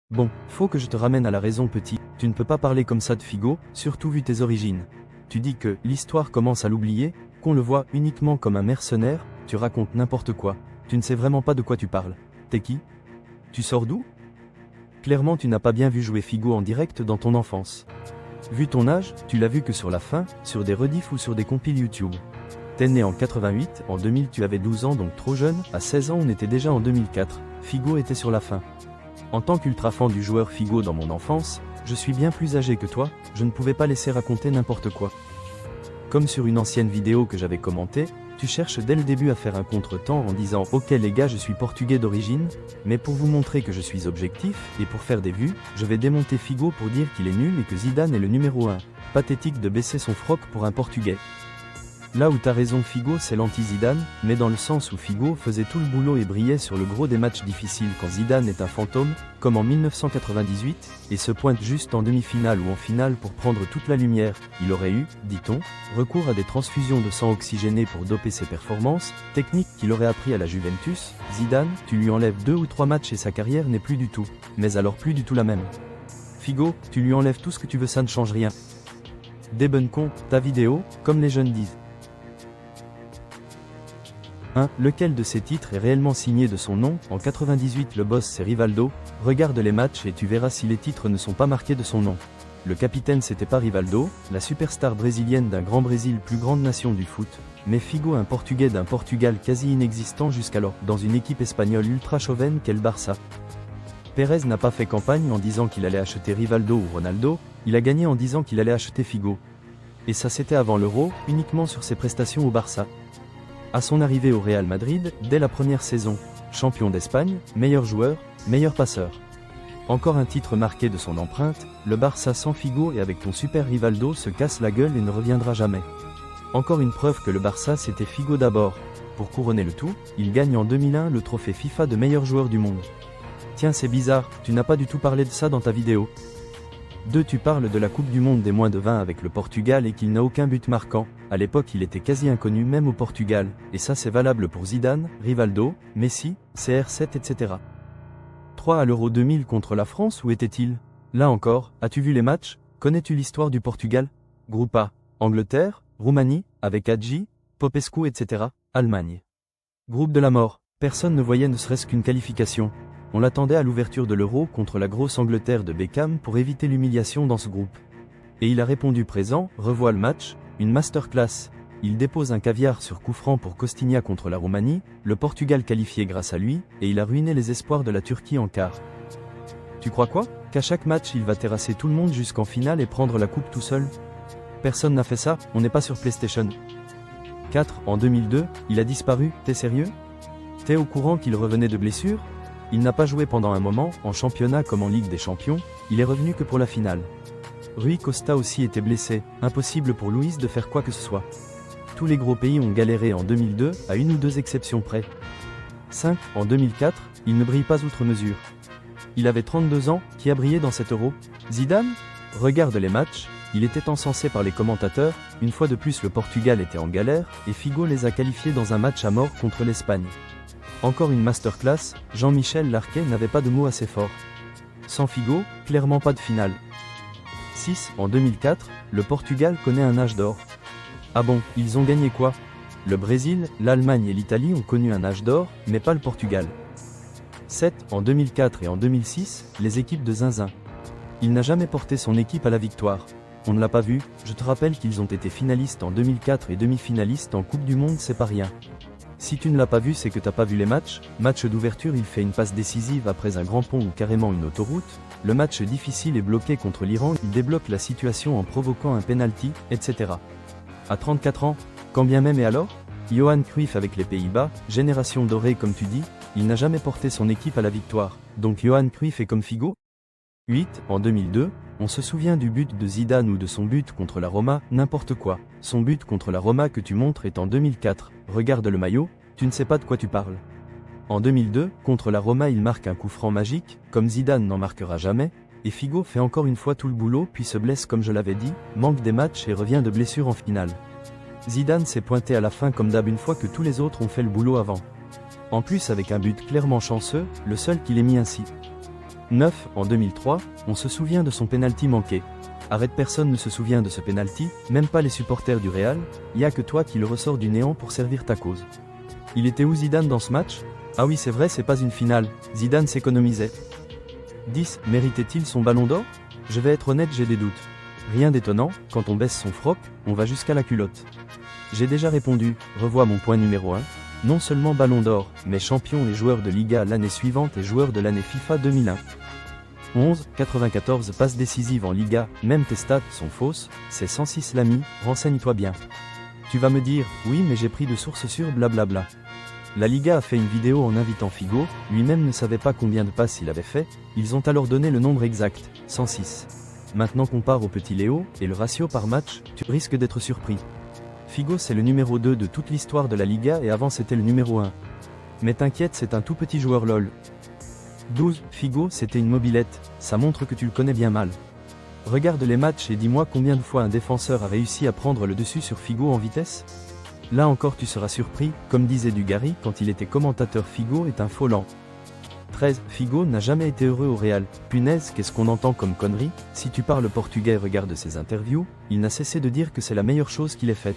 Bon, faut que je te ramène à la raison petit, tu ne peux pas parler comme ça de Figo, surtout vu tes origines. Tu dis que l'histoire commence à l'oublier, qu'on le voit uniquement comme un mercenaire, tu racontes n'importe quoi, tu ne sais vraiment pas de quoi tu parles. T'es qui? Tu sors d'où? Clairement tu n'as pas bien vu jouer Figo en direct dans ton enfance. Vu ton âge, tu l'as vu que sur la fin, sur des rediffs ou sur des compiles YouTube. T'es né en 88, en 2000 tu avais 12 ans donc trop jeune, à 16 ans on était déjà en 2004, Figo était sur la fin. En tant qu'ultra fan du joueur Figo dans mon enfance, je suis bien plus âgé que toi, je ne pouvais pas laisser raconter n'importe quoi. Comme sur une ancienne vidéo que j'avais commentée, tu cherches dès le début à faire un contretemps en disant « Ok les gars je suis portugais d'origine, mais pour vous montrer que je suis objectif, et pour faire des vues, je vais démonter Figo pour dire qu'il est nul et que Zidane est le numéro 1. Pathétique de baisser son froc pour un portugais. » Là où t'as raison Figo c'est l'anti-Zidane, mais dans le sens où Figo faisait tout le boulot et brillait sur le gros des matchs difficiles quand Zidane est un fantôme, comme en 1998, et se pointe juste en demi-finale ou en finale pour prendre toute la lumière, il aurait eu, dit-on, recours à des transfusions de sang oxygéné pour doper ses performances, technique qu'il aurait appris à la Juventus. Zidane, tu lui enlèves 2 ou 3 matchs et sa carrière n'est plus du tout, mais alors plus du tout la même. Figo, tu lui enlèves tout ce que tu veux ça ne change rien. Débunquons ta vidéo, comme les jeunes disent. Lequel de ces titres est réellement signé de son nom? En 98 le boss c'est Rivaldo, regarde les matchs et tu verras si les titres ne sont pas marqués de son nom. Le capitaine c'était pas Rivaldo, la superstar brésilienne d'un grand Brésil plus grande nation du foot, mais Figo un portugais d'un Portugal quasi inexistant jusqu'alors, dans une équipe espagnole ultra chauvine qu'est le Barça. Pérez n'a pas fait campagne en disant qu'il allait acheter Rivaldo ou Ronaldo, il a gagné en disant qu'il allait acheter Figo. Et ça c'était avant l'Euro, uniquement sur ses prestations au Barça. À son arrivée au Real Madrid, dès la première saison, champion d'Espagne, meilleur joueur, meilleur passeur. Encore un titre marqué de son empreinte, le Barça sans Figo et avec ton super Rivaldo se casse la gueule et ne reviendra jamais. Encore une preuve que le Barça c'était Figo d'abord. Pour couronner le tout, il gagne en 2001 le trophée FIFA de meilleur joueur du monde. Tiens c'est bizarre, tu n'as pas du tout parlé de ça dans ta vidéo. 2. Tu parles de la Coupe du Monde des moins de 20 avec le Portugal et qu'il n'a aucun but marquant. À l'époque il était quasi inconnu même au Portugal, et ça c'est valable pour Zidane, Rivaldo, Messi, CR7 etc. 3. À l'Euro 2000 contre la France où était-il? Là encore, as-tu vu les matchs? Connais-tu l'histoire du Portugal? Groupe A, Angleterre, Roumanie, avec Hadji, Popescu etc. Allemagne. Groupe de la mort, personne ne voyait ne serait-ce qu'une qualification. On l'attendait à l'ouverture de l'Euro contre la grosse Angleterre de Beckham pour éviter l'humiliation dans ce groupe. Et il a répondu présent, revoit le match, une masterclass. Il dépose un caviar sur coup franc pour Costinha contre la Roumanie, le Portugal qualifié grâce à lui, et il a ruiné les espoirs de la Turquie en quart. Tu crois quoi? Qu'à chaque match il va terrasser tout le monde jusqu'en finale et prendre la coupe tout seul? Personne n'a fait ça, on n'est pas sur PlayStation. 4. En 2002, il a disparu, t'es sérieux? T'es au courant qu'il revenait de blessure? Il n'a pas joué pendant un moment, en championnat comme en Ligue des Champions, il est revenu que pour la finale. Rui Costa aussi était blessé, impossible pour Luis de faire quoi que ce soit. Tous les gros pays ont galéré en 2002, à une ou deux exceptions près. 5. En 2004, il ne brille pas outre mesure. Il avait 32 ans, qui a brillé dans cet Euro? Zidane? Regarde les matchs, il était encensé par les commentateurs, une fois de plus le Portugal était en galère, et Figo les a qualifiés dans un match à mort contre l'Espagne. Encore une masterclass, Jean-Michel Larquet n'avait pas de mots assez forts. Sans Figo, clairement pas de finale. 6. En 2004, le Portugal connaît un âge d'or. Ah bon, ils ont gagné quoi? Le Brésil, l'Allemagne et l'Italie ont connu un âge d'or, mais pas le Portugal. 7. En 2004 et en 2006, les équipes de Zinzin. Il n'a jamais porté son équipe à la victoire. On ne l'a pas vu, je te rappelle qu'ils ont été finalistes en 2004 et demi-finalistes en Coupe du Monde c'est pas rien. Si tu ne l'as pas vu c'est que t'as pas vu les matchs. Match d'ouverture il fait une passe décisive après un grand pont ou carrément une autoroute. Le match difficile est bloqué contre l'Iran, il débloque la situation en provoquant un penalty, etc. À 34 ans, quand bien même et alors? Johan Cruyff avec les Pays-Bas, génération dorée comme tu dis, il n'a jamais porté son équipe à la victoire. Donc Johan Cruyff est comme Figo? 8. En 2002, on se souvient du but de Zidane ou de son but contre la Roma, n'importe quoi. Son but contre la Roma que tu montres est en 2004. Regarde le maillot, tu ne sais pas de quoi tu parles. En 2002, contre la Roma il marque un coup franc magique, comme Zidane n'en marquera jamais, et Figo fait encore une fois tout le boulot puis se blesse comme je l'avais dit, manque des matchs et revient de blessure en finale. Zidane s'est pointé à la fin comme d'hab une fois que tous les autres ont fait le boulot avant. En plus avec un but clairement chanceux, le seul qu'il ait mis ainsi. 9. En 2003, on se souvient de son penalty manqué. Arrête, personne ne se souvient de ce penalty, même pas les supporters du Real, y a que toi qui le ressors du néant pour servir ta cause. Il était où Zidane dans ce match? Ah oui, c'est vrai, c'est pas une finale, Zidane s'économisait. 10. Méritait-il son ballon d'or? Je vais être honnête, j'ai des doutes. Rien d'étonnant, quand on baisse son froc, on va jusqu'à la culotte. J'ai déjà répondu, revois mon point numéro 1. Non seulement ballon d'or, mais champion et joueur de Liga l'année suivante et joueur de l'année FIFA 2001. 11. 94 passes décisives en Liga, même tes stats sont fausses, c'est 106 l'ami, renseigne-toi bien. Tu vas me dire, oui mais j'ai pris de sources sûres blablabla. La Liga a fait une vidéo en invitant Figo, lui-même ne savait pas combien de passes il avait fait, ils ont alors donné le nombre exact, 106. Maintenant compare au petit Léo, et le ratio par match, tu risques d'être surpris. Figo c'est le numéro 2 de toute l'histoire de la Liga et avant c'était le numéro 1. Mais t'inquiète, c'est un tout petit joueur lol. 12. Figo c'était une mobilette, ça montre que tu le connais bien mal. Regarde les matchs et dis-moi combien de fois un défenseur a réussi à prendre le dessus sur Figo en vitesse? Là encore tu seras surpris, comme disait Dugarry quand il était commentateur, Figo est un faux lent. 13. Figo n'a jamais été heureux au Real. Punaise, qu'est-ce qu'on entend comme connerie? Si tu parles portugais, regarde ses interviews, il n'a cessé de dire que c'est la meilleure chose qu'il ait faite.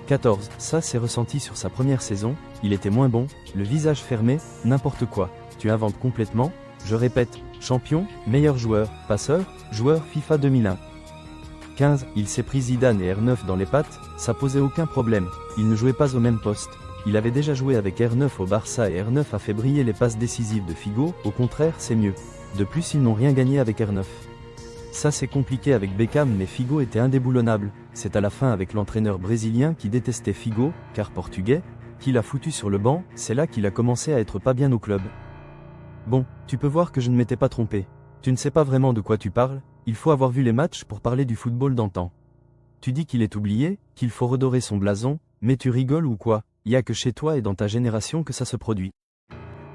14. Ça c'est ressenti sur sa première saison, il était moins bon, le visage fermé, n'importe quoi. Tu inventes complètement, je répète, champion, meilleur joueur, passeur, joueur FIFA 2001. 15. Il s'est pris Zidane et R9 dans les pattes, ça posait aucun problème, il ne jouait pas au même poste. Il avait déjà joué avec R9 au Barça et R9 a fait briller les passes décisives de Figo, au contraire c'est mieux. De plus ils n'ont rien gagné avec R9. Ça c'est compliqué avec Beckham mais Figo était indéboulonnable, c'est à la fin avec l'entraîneur brésilien qui détestait Figo, car portugais, qui l'a foutu sur le banc, c'est là qu'il a commencé à être pas bien au club. Bon, tu peux voir que je ne m'étais pas trompé. Tu ne sais pas vraiment de quoi tu parles, il faut avoir vu les matchs pour parler du football d'antan. Tu dis qu'il est oublié, qu'il faut redorer son blason, mais tu rigoles ou quoi? Y a que chez toi et dans ta génération que ça se produit.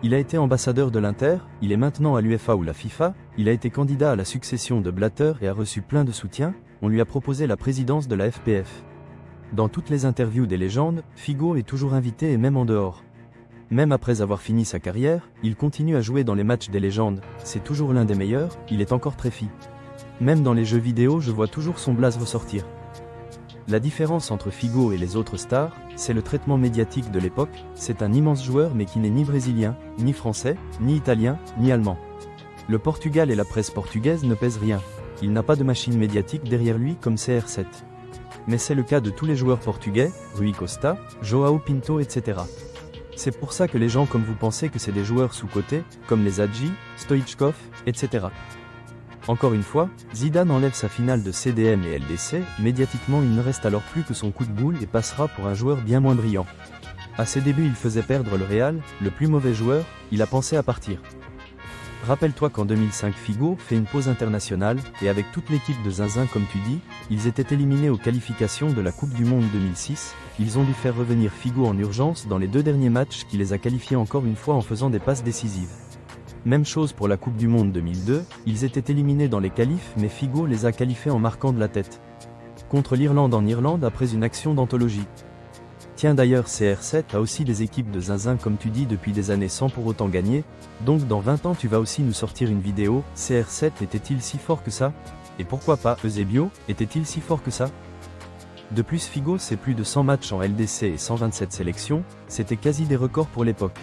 Il a été ambassadeur de l'Inter, il est maintenant à l'UEFA ou la FIFA, il a été candidat à la succession de Blatter et a reçu plein de soutien, on lui a proposé la présidence de la FPF. Dans toutes les interviews des légendes, Figo est toujours invité et même en dehors. Même après avoir fini sa carrière, il continue à jouer dans les matchs des légendes, c'est toujours l'un des meilleurs, il est encore très fit. Même dans les jeux vidéo je vois toujours son blaze ressortir. La différence entre Figo et les autres stars, c'est le traitement médiatique de l'époque, c'est un immense joueur mais qui n'est ni brésilien, ni français, ni italien, ni allemand. Le Portugal et la presse portugaise ne pèsent rien, il n'a pas de machine médiatique derrière lui comme CR7. Mais c'est le cas de tous les joueurs portugais, Rui Costa, João Pinto etc. C'est pour ça que les gens comme vous pensez que c'est des joueurs sous-cotés, comme les Hadji, Stoichkov, etc. Encore une fois, Zidane enlève sa finale de CDM et LDC, médiatiquement il ne reste alors plus que son coup de boule et passera pour un joueur bien moins brillant. À ses débuts il faisait perdre le Real, le plus mauvais joueur, il a pensé à partir. Rappelle-toi qu'en 2005 Figo fait une pause internationale, et avec toute l'équipe de Zinzin comme tu dis, ils étaient éliminés aux qualifications de la Coupe du Monde 2006, ils ont dû faire revenir Figo en urgence dans les 2 derniers matchs qui les a qualifiés encore une fois en faisant des passes décisives. Même chose pour la Coupe du Monde 2002, ils étaient éliminés dans les qualifs mais Figo les a qualifiés en marquant de la tête. Contre l'Irlande en Irlande après une action d'anthologie. Tiens d'ailleurs CR7 a aussi des équipes de zinzin comme tu dis depuis des années sans pour autant gagner, donc dans 20 ans tu vas aussi nous sortir une vidéo, CR7 était-il si fort que ça? Et pourquoi pas Eusebio, était-il si fort que ça? De plus Figo c'est plus de 100 matchs en LDC et 127 sélections, c'était quasi des records pour l'époque.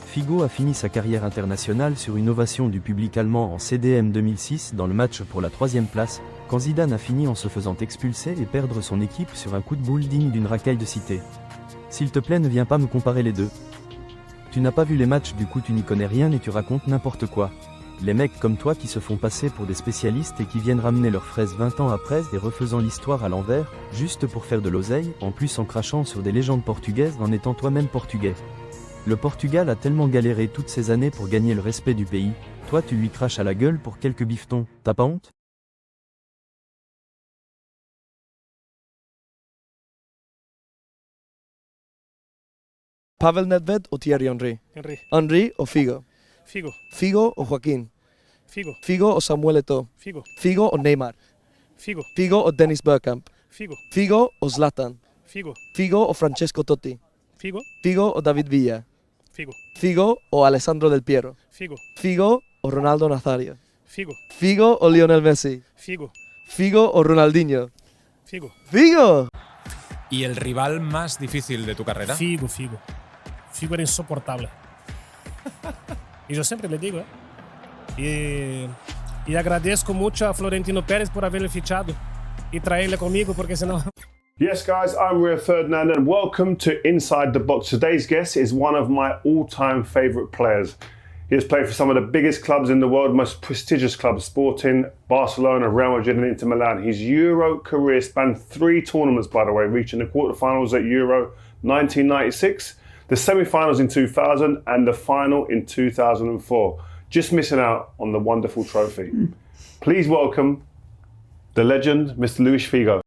Figo a fini sa carrière internationale sur une ovation du public allemand en CDM 2006 dans le match pour la 3e place, quand Zidane a fini en se faisant expulser et perdre son équipe sur un coup de boule digne d'une racaille de cité. S'il te plaît ne viens pas me comparer les deux. Tu n'as pas vu les matchs du coup tu n'y connais rien et tu racontes n'importe quoi. Les mecs comme toi qui se font passer pour des spécialistes et qui viennent ramener leurs fraises 20 ans après et refaisant l'histoire à l'envers, juste pour faire de l'oseille, en plus en crachant sur des légendes portugaises en étant toi-même portugais. Le Portugal a tellement galéré toutes ces années pour gagner le respect du pays, toi tu lui craches à la gueule pour quelques bifetons, t'as pas honte? Pavel Nedved o Thierry Henry? Henry, Henry o Figo? Figo, Figo o Joaquín? Figo, Figo o Samuel Eto'o? Figo, Figo o Neymar? Figo, Figo o Dennis Bergkamp? Figo, Figo o Zlatan? Figo, Figo o Francesco Totti? Figo, Figo o David Villa? Figo, Figo o Alessandro Del Piero? Figo, Figo o Ronaldo Nazario? Figo. Figo o Lionel Messi? Figo. Figo o Ronaldinho? Figo. Figo! ¿Y el rival más difícil de tu carrera? Figo, Figo. Figo era insoportable. Y yo siempre le digo, Y agradezco mucho a Florentino Pérez por haberle fichado y traerle conmigo, porque si no... Yes, guys, I'm Rio Ferdinand and welcome to Inside the Box. Today's guest is one of my all-time favourite players. He has played for some of the biggest clubs in the world, most prestigious clubs, Sporting, Barcelona, Real Madrid and Inter Milan. His Euro career spanned 3 tournaments, by the way, reaching the quarterfinals at Euro 1996, the semi-finals in 2000 and the final in 2004. Just missing out on the wonderful trophy. Please welcome the legend, Mr. Luis Figo.